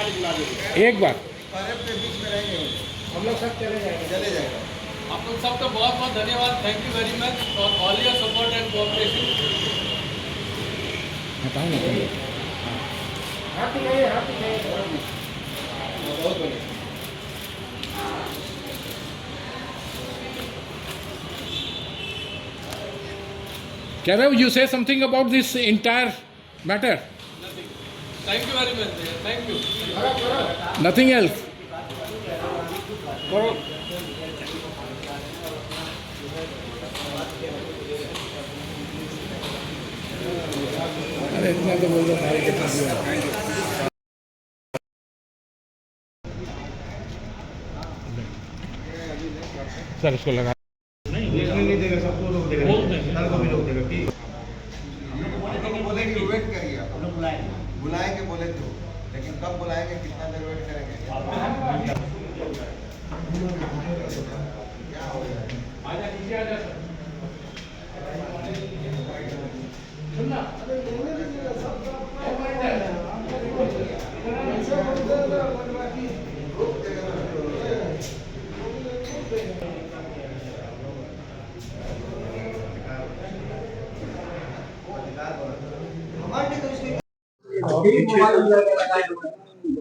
एक बार के बीच में रहेंगे हम लोग सब चले जाएंगे। चले जाएगा। आप लोग सबका बहुत बहुत धन्यवाद। Thank you very much for all your support and cooperation. बताओ ना तुम। हाथ दिखाइए, हाथ दिखाइए। बहुत बढ़िया। Kairav, you say something about this entire matter? Thank you very much भैया, थैंक यू। Nothing else? करो। अरे इतना तो बोल दो भाई कितना दिया। सर इसको लगा नहीं देगा, सबको रोक देगा, सर को भी रोक देगा। ठीक हम लोग बोलेंगे वेट करिए, आप बुलाएंगे बोले तो, लेकिन कब बुलाएंगे, कितना देर वेट करेंगे, क्या हो जाए।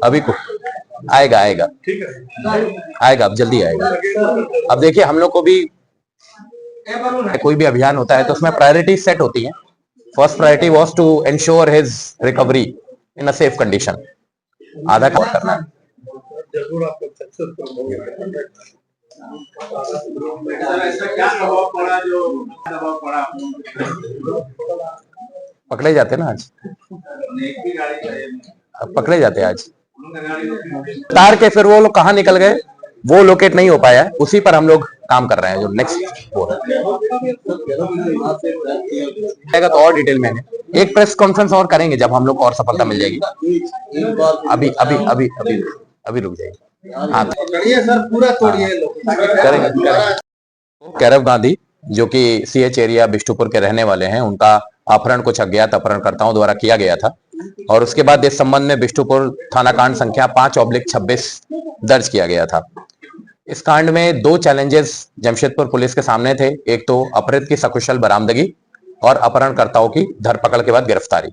अभी को आएगा आएगा आएगा, अब जल्दी आएगा। अब देखिए, हम लोग को भी कोई भी अभियान होता है तो उसमें प्रायोरिटी सेट होती है। First priority was to ensure his recovery in a safe condition. आधा काम करना है। जरूर आपको सक्सेसफुल होगा। क्या दबाव पड़ा, जो दबाव पड़ा पकड़े जाते ना आज, पकड़े जाते आज तार के। फिर वो लोग कहाँ निकल गए वो लोकेट नहीं हो पाया, उसी पर हम लोग काम कर रहे हैं। जो नेक्स्ट वो है तो और डिटेल में एक प्रेस कॉन्फ्रेंस और करेंगे जब हम लोग को और सफलता मिल जाएगी। अभी अभी अभी अभी अभी रुक जाइए। हाँ सर, पूरा तोड़िए करेंगे। कैरव गांधी जो कि CH एरिया बिष्टुपुर के रहने वाले हैं, उनका अपहरण कुछ अज्ञात अपहरणकर्ताओं द्वारा किया गया था और उसके बाद इस संबंध में बिष्टुपुर थाना कांड संख्या 5/26 दर्ज किया गया था। इस कांड में दो चैलेंजेस जमशेदपुर पुलिस के सामने थे। एक तो अपहृत की सकुशल बरामदगी और अपहरणकर्ताओं की धरपकड़ के बाद गिरफ्तारी।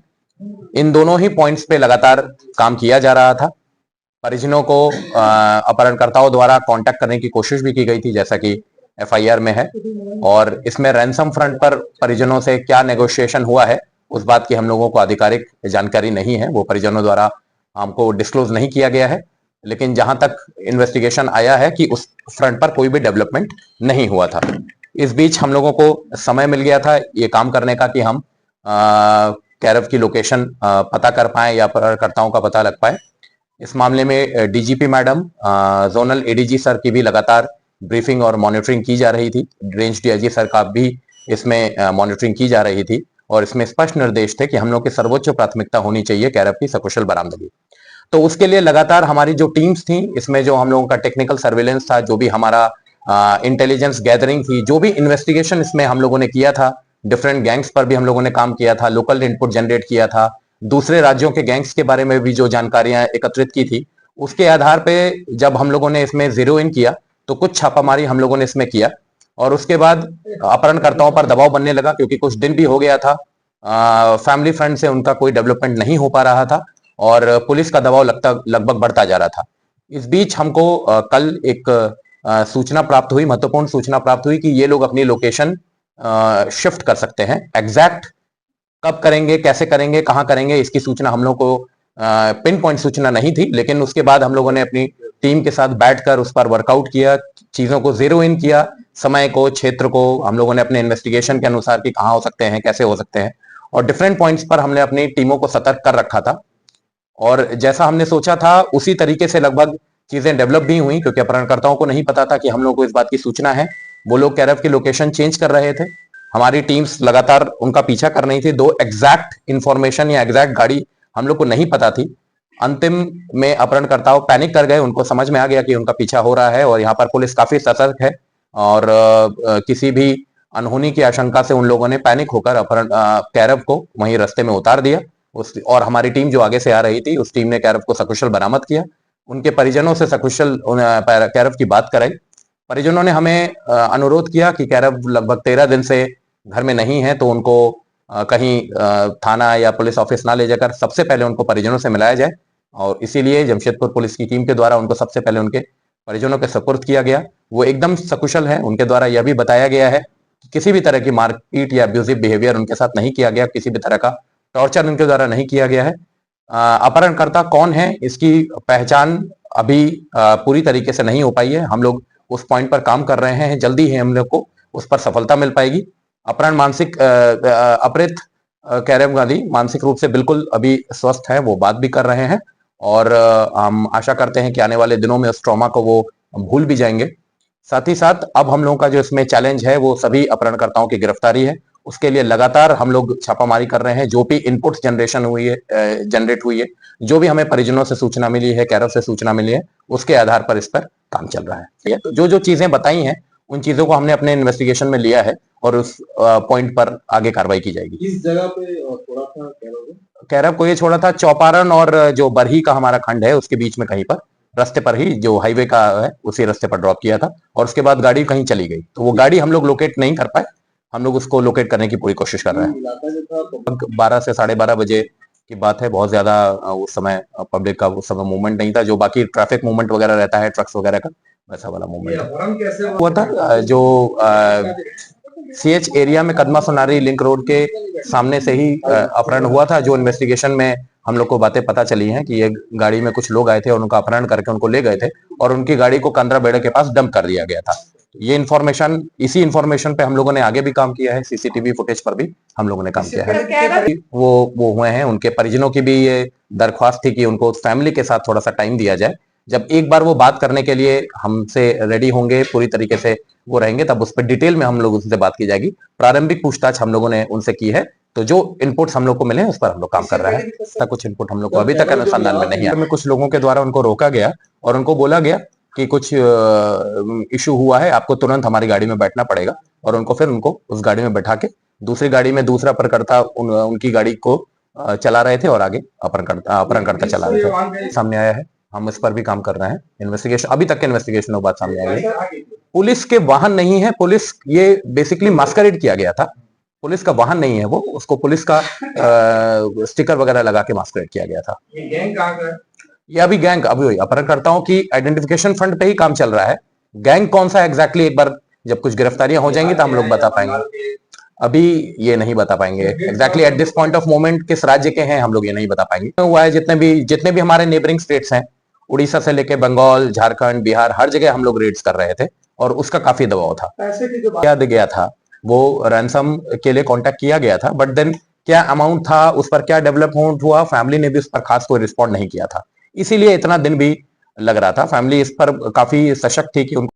इन दोनों ही पॉइंट्स पे लगातार काम किया जा रहा था। परिजनों को अपहरणकर्ताओं द्वारा कांटेक्ट करने की कोशिश भी की गई थी, जैसा कि FIR में है। और इसमें रैंसम फ्रंट पर परिजनों से क्या नेगोशिएशन हुआ है उस बात की हम लोगों को आधिकारिक जानकारी नहीं है, वो परिजनों द्वारा हमको डिस्क्लोज नहीं किया गया है। लेकिन जहां तक इन्वेस्टिगेशन आया है कि उस फ्रंट पर कोई भी डेवलपमेंट नहीं हुआ था। इस बीच हम लोगों को समय मिल गया था ये काम करने का कि हम कैरव की लोकेशन पता कर पाए या अपहरणकर्ताओं का पता लग पाए। इस मामले में DGP madam, zonal ADG sir की भी लगातार ब्रीफिंग और मॉनिटरिंग की जा रही थी। रेंज DIG सर का भी इसमें मॉनिटरिंग की जा रही थी और इसमें स्पष्ट निर्देश थे कि हम लोग की सर्वोच्च प्राथमिकता होनी चाहिए कैरव की सकुशल बरामदगी। तो उसके लिए लगातार हमारी जो टीम्स थी, इसमें जो हम लोगों का टेक्निकल सर्विलेंस था, जो भी हमारा इंटेलिजेंस गैदरिंग थी, जो भी इन्वेस्टिगेशन इसमें हम लोगों ने किया था, डिफरेंट गैंग्स पर भी हम लोगों ने काम किया था, लोकल इनपुट जनरेट किया था, दूसरे राज्यों के गैंग्स के बारे में भी जो जानकारियां एकत्रित की थी, उसके आधार पे जब हम लोगों ने इसमें जीरो इन किया तो कुछ छापामारी हम लोगों ने इसमें किया और उसके बाद अपहरणकर्ताओं पर दबाव बनने लगा क्योंकि कुछ दिन भी हो गया था। फैमिली फ्रंट से उनका कोई डेवलपमेंट नहीं हो पा रहा था और पुलिस का दबाव लगभग बढ़ता जा रहा था। इस बीच हमको कल एक सूचना प्राप्त हुई, महत्वपूर्ण सूचना प्राप्त हुई कि ये लोग अपनी लोकेशन शिफ्ट कर सकते हैं। एग्जैक्ट कब करेंगे, कैसे करेंगे, कहां करेंगे, इसकी सूचना हम लोग को पिन पॉइंट सूचना नहीं थी। लेकिन उसके बाद हम लोगों ने अपनी टीम के साथ बैठकर उस पर वर्कआउट किया, चीजों को जीरो इन किया, समय को, क्षेत्र को हम लोगों ने अपने इन्वेस्टिगेशन के अनुसार कि कहां हो सकते हैं, कैसे हो सकते हैं, और डिफरेंट पॉइंट्स पर हमने अपनी टीमों को सतर्क कर रखा था। और जैसा हमने सोचा था उसी तरीके से लगभग चीजें डेवलप भी हुई, क्योंकि अपहरणकर्ताओं को नहीं पता था कि हम लोग को इस बात की सूचना है। वो लोग कैरव की लोकेशन चेंज कर रहे थे, हमारी टीम्स लगातार उनका पीछा कर रही थी। दो एग्जैक्ट इंफॉर्मेशन या एग्जैक्ट गाड़ी हम लोग को नहीं पता थी। अंतिम में अपहरणकर्ता पैनिक कर गए, उनको समझ में आ गया कि उनका पीछा हो रहा है और यहाँ पर पुलिस काफी सतर्क है और किसी भी अनहोनी की आशंका से उन लोगों ने पैनिक होकर अपहरण कैरव को वहीं रास्ते में उतार दिया और हमारी टीम जो आगे से आ रही थी उस टीम ने कैरव को सकुशल बरामद किया। उनके परिजनों से सकुशल कैरव की बात कराई। परिजनों ने हमें अनुरोध किया कि कैरव लगभग 13 दिन से घर में नहीं है, तो उनको कहीं थाना या पुलिस ऑफिस ना ले जाकर सबसे पहले उनको परिजनों से मिलाया जाए, और इसीलिए जमशेदपुर पुलिस की टीम के द्वारा उनको सबसे पहले उनके परिजनों के सुपुर्द किया गया। वो एकदम सकुशल है। उनके द्वारा यह भी बताया गया है कि किसी भी तरह की मारपीट या अब्यूजिव बिहेवियर उनके साथ नहीं किया गया, किसी भी तरह का टॉर्चर उनके द्वारा नहीं किया गया है। अपहरणकर्ता कौन है इसकी पहचान अभी पूरी तरीके से नहीं हो पाई है। हम लोग उस पॉइंट पर काम कर रहे हैं, जल्दी ही हम लोग को उस पर सफलता मिल पाएगी। अपहृत कैरव गांधी मानसिक रूप से बिल्कुल अभी स्वस्थ है, वो बात भी कर रहे हैं, और हम आशा करते हैं कि आने वाले दिनों में उस ट्रॉमा को वो भूल भी जाएंगे। साथ ही साथ अब हम लोगों का जो इसमें चैलेंज है वो सभी अपहरणकर्ताओं की गिरफ्तारी है। उसके लिए लगातार हम लोग छापामारी कर रहे हैं। जो भी इनपुट जनरेट हुई है, जो भी हमें परिजनों से सूचना मिली है, कैरव से सूचना मिली है, उसके आधार पर इस पर काम चल रहा है। ठीक है, तो जो जो चीजें बताई हैं उन चीजों को हमने अपने इन्वेस्टिगेशन में लिया है और उस पॉइंट पर आगे कार्रवाई की जाएगी। इस जगह पे थोड़ा था कैरव को ये छोड़ा था चौपारण और जो बरही का हमारा खंड है उसके बीच में कहीं पर रास्ते पर ही, जो हाईवे का है उसी रास्ते पर ड्रॉप किया था, और उसके बाद गाड़ी कहीं चली गई। तो वो गाड़ी हम लोग लोकेट नहीं कर पाए। हम लोग उसको लोकेट करने की पूरी कोशिश कर रहे हैं। 12 से 12:30 बजे की बात है। बहुत ज्यादा उस समय पब्लिक का उस समय मूवमेंट नहीं था, जो बाकी ट्रैफिक मूवमेंट वगैरह रहता है ट्रक्स वगैरह का, वैसा वाला मूवमेंट हुआ था। जो CH एरिया में कदमा सोनारी लिंक रोड के सामने से ही अपहरण हुआ था। जो इन्वेस्टिगेशन में हम लोग को बातें पता चली हैं कि ये गाड़ी में कुछ लोग आए थे और उनका अपहरण करके उनको ले गए थे, और उनकी गाड़ी को कंदरा बेड़े के पास डंप कर दिया गया था। ये इन्फॉर्मेशन, इसी इन्फॉर्मेशन पे हम लोगों ने आगे भी काम किया है। CCTV फुटेज पर भी हम लोगों ने काम किया है। वो हुए हैं। उनके परिजनों की भी ये दरख्वास्त थी कि उनको फैमिली के साथ थोड़ा सा टाइम दिया जाए। जब एक बार वो बात करने के लिए हमसे रेडी होंगे, पूरी तरीके से वो रहेंगे, तब उस पर डिटेल में हम लोग उनसे बात की जाएगी। प्रारंभिक पूछताछ हम लोगों ने उनसे की है, तो जो इनपुट्स हम लोग को मिले उस पर हम लोग काम कर रहे हैं। ऐसा कुछ इनपुट हम लोग को अभी तक अनुसंधान में नहीं आया। कुछ लोगों के द्वारा उनको रोका गया और उनको बोला गया कि कुछ इशू हुआ है, आपको तुरंत हमारी गाड़ी में बैठना पड़ेगा, और उनको फिर उस गाड़ी में बैठा के दूसरी गाड़ी में दूसरा अपहरणकर्ता उनकी गाड़ी को चला रहे थे और आगे अपहरणकर्ता चला रहे थे। सामने आया है, हम इस पर भी काम कर रहे हैं। इन्वेस्टिगेशन, अभी तक के इन्वेस्टिगेशन में बात सामने आई है। पुलिस के वाहन नहीं है। पुलिस, ये बेसिकली मास्करेड किया गया था। पुलिस का वाहन नहीं है वो, उसको पुलिस का स्टिकर वगैरह लगा के मास्करेड किया गया था। ये गैंग कहाँ का है? ये अभी गैंग, अभी अपहरणकर्ताओं की आइडेंटिफिकेशन फ्रंट पे ही काम चल रहा है। गैंग कौन सा एग्जैक्टली, एक बार जब कुछ गिरफ्तारियां हो जाएंगी तो हम लोग बता पाएंगे। अभी ये नहीं बता पाएंगे exactly at this point of moment किस राज्य के हैं, हम लोग ये नहीं बता पाएंगे। हुआ है जितने भी हमारे नेबरिंग स्टेट्स हैं, उड़ीसा से लेके बंगाल, झारखंड, बिहार, हर जगह हम लोग रेड्स कर रहे थे, और उसका काफी दबाव था। याद गया था, वो रैंसम के लिए कांटेक्ट किया गया था, बट देन क्या अमाउंट था, उस पर क्या डेवलपमेंट हुआ, फैमिली ने भी उस पर खास कोई रिस्पॉन्ड नहीं किया था। इसीलिए इतना दिन भी लग रहा था। फैमिली इस पर काफी सशक्त थी कि उनको